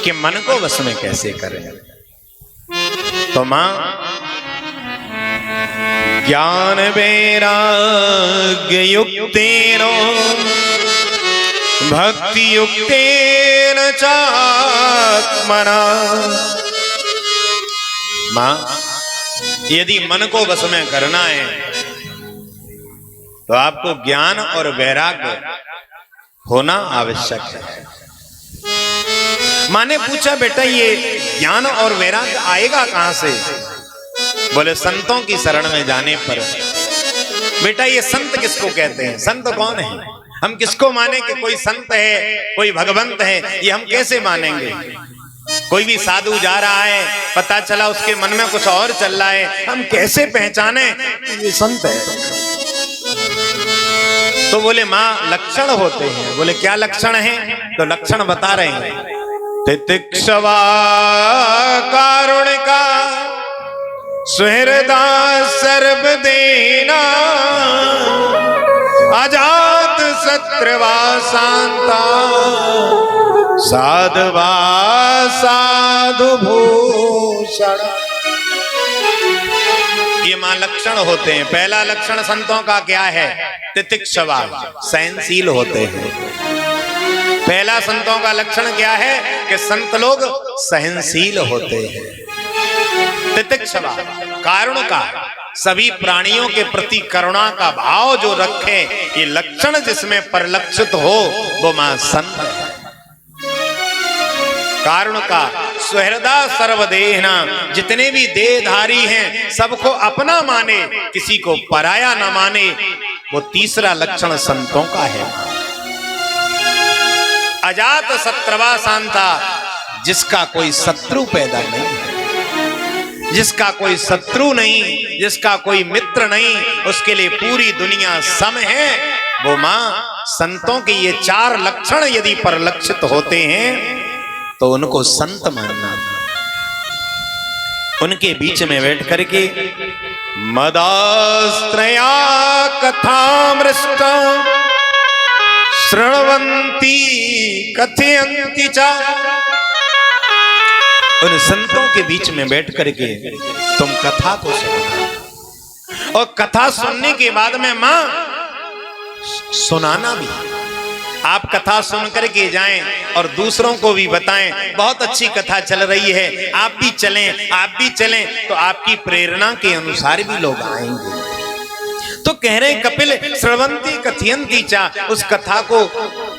कि मन को वश में कैसे करें। तो मां ज्ञान वैराग्य युक्तेन भक्ति युक्तेन चात्मना। मां यदि मन को वश में करना है तो आपको ज्ञान और वैराग्य होना आवश्यक है। मां ने पूछा बेटा ये ज्ञान और वैराग्य आएगा कहां से? बोले संतों की शरण में जाने पर। बेटा ये संत किसको कहते हैं? संत कौन है? हम किसको माने कि कोई संत है, कोई भगवंत है? ये हम कैसे मानेंगे? कोई भी साधु जा रहा है, पता चला उसके मन में कुछ और चल रहा है, हम कैसे पहचाने ये संत है? तो बोले मां लक्षण होते हैं। बोले क्या लक्षण है? तो लक्षण बता रहे हैं। तितिक्षवा कारुणिका सुहृदा सर्वदेना अजात शत्रुवा शांता साधवा साधु भूषण। ये मां लक्षण होते हैं। पहला लक्षण संतों का क्या है? तितिक्षवा, सहनशील होते हैं। पहला संतों का लक्षण क्या है? कि संत लोग सहनशील होते हैं। तितिक्षवा कारुण का, सभी प्राणियों के प्रति करुणा का भाव जो रखे, ये लक्षण जिसमें परिलक्षित हो वो मां संत है। कारुण का, सुहृदा सर्वदेहना, जितने भी देहधारी हैं सबको अपना माने, किसी को पराया न माने, वो तीसरा लक्षण संतों का है। अजात शत्रुवा शांता, जिसका कोई शत्रु पैदा नहीं है, जिसका कोई शत्रु नहीं, जिसका कोई मित्र नहीं, उसके लिए पूरी दुनिया सम है, वो मां संतों के ये चार लक्षण यदि परिलक्षित होते हैं तो उनको संत मानना। उनके बीच में बैठ करके मदास्त्रया कथामृष्ट श्रृण्वन्ति कथयन्ति च, उन संतों के बीच में बैठ करके तुम कथा को सुनो और कथा सुनने के बाद में मां सुनाना भी। आप कथा सुन करके जाएं और दूसरों को भी बताएं, बहुत अच्छी कथा चल रही है, आप भी चलें, आप भी चलें, तो आपकी प्रेरणा के अनुसार भी लोग आएंगे। तो कह रहे कपिल श्रवंती कथयंती चा, उस कथा को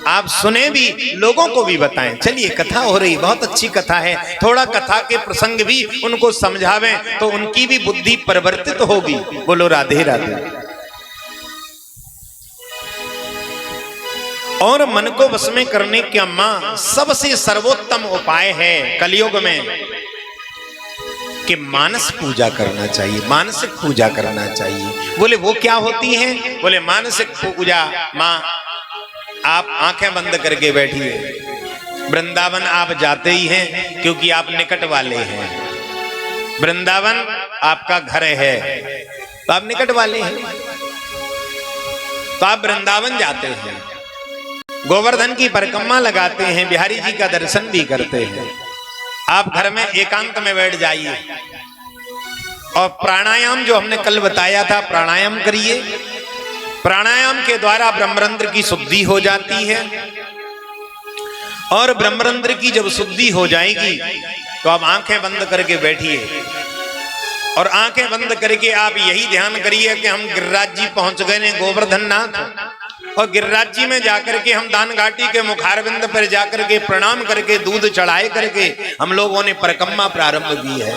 आप सुने भी, लोगों को भी बताएं। चलिए कथा हो रही, बहुत अच्छी कथा है, थोड़ा कथा के प्रसंग भी उनको समझावें तो उनकी भी बुद्धि परिवर्तित होगी। बोलो राधे राधे। और मन को वश में करने का मां सबसे सर्वोत्तम उपाय है कलयुग में कि मानस पूजा करना चाहिए, मानसिक पूजा करना चाहिए। बोले वो क्या होती है? बोले मानसिक पूजा, मां आप आंखें बंद करके बैठिए। वृंदावन आप जाते ही हैं क्योंकि आप निकट वाले हैं, वृंदावन आपका घर है तो आप निकट वाले हैं, तो आप वृंदावन जाते हैं, गोवर्धन की परिक्रमा लगाते हैं, बिहारी जी का दर्शन भी करते हैं। आप घर में एकांत में बैठ जाइए और प्राणायाम जो हमने कल बताया था, प्राणायाम करिए। प्राणायाम के द्वारा ब्रह्मरंध्र की शुद्धि हो जाती है और ब्रह्मरंध्र की जब शुद्धि हो जाएगी तो आप आंखें बंद करके बैठिए और आंखें बंद करके आप यही ध्यान करिए कि हम गिरिराज जी पहुंच गए हैं, गोवर्धन नाथ, और गिरिराज जी में जाकर के हम दान घाटी के मुखारविंद पर जाकर के प्रणाम करके दूध चढ़ाए करके हम लोगों ने परिक्रमा प्रारंभ की है।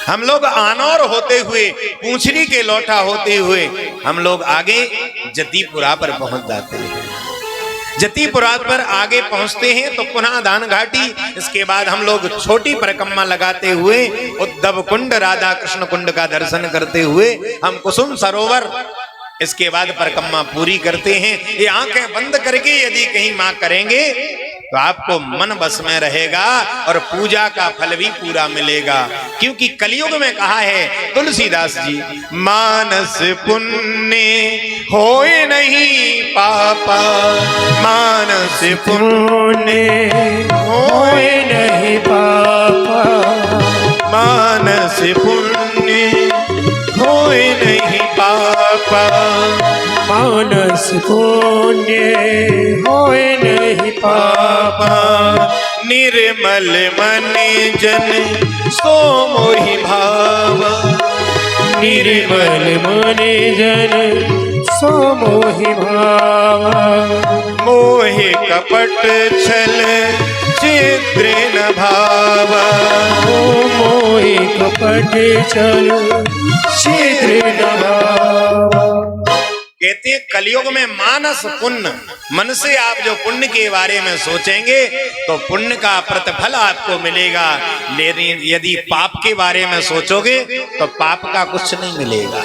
हम लोग आनौर होते हुए, पूंछरी के लौटा होते हुए हम लोग आगे जतीपुरा पर पहुंच जाते हैं। जतीपुरा पर आगे पहुंचते हैं तो पुनः दान घाटी, इसके बाद हम लोग छोटी परिक्रमा लगाते हुए उद्धव कुंड, राधा कृष्ण कुंड का दर्शन करते हुए हम कुसुम सरोवर, इसके बाद परिक्रमा पूरी करते हैं। ये आंखें बंद करके यदि कहीं मां करेंगे तो आपको मन बस में रहेगा और पूजा का फल भी पूरा मिलेगा। क्योंकि कलयुग में कहा है तुलसीदास जी, मानस पुण्य होए नहीं पापा, मानस पुण्य होए नहीं पापा, मानस पुण्य होए नहीं पापा, मानस पुण्य होए नहीं पापा, निर्मल मन जन सो मोहि भावा, निर्मल मन जन सो मोहि भावा, मोहे कपट छल चिद्र न भावा, ओ मोहि कपट छल छिद्र न भावा। कहते हैं कलयुग में मानस पुण्य, मन से आप जो पुण्य के बारे में सोचेंगे तो पुण्य का प्रतिफल आपको मिलेगा, लेकिन यदि पाप के बारे में सोचोगे तो पाप का कुछ नहीं मिलेगा।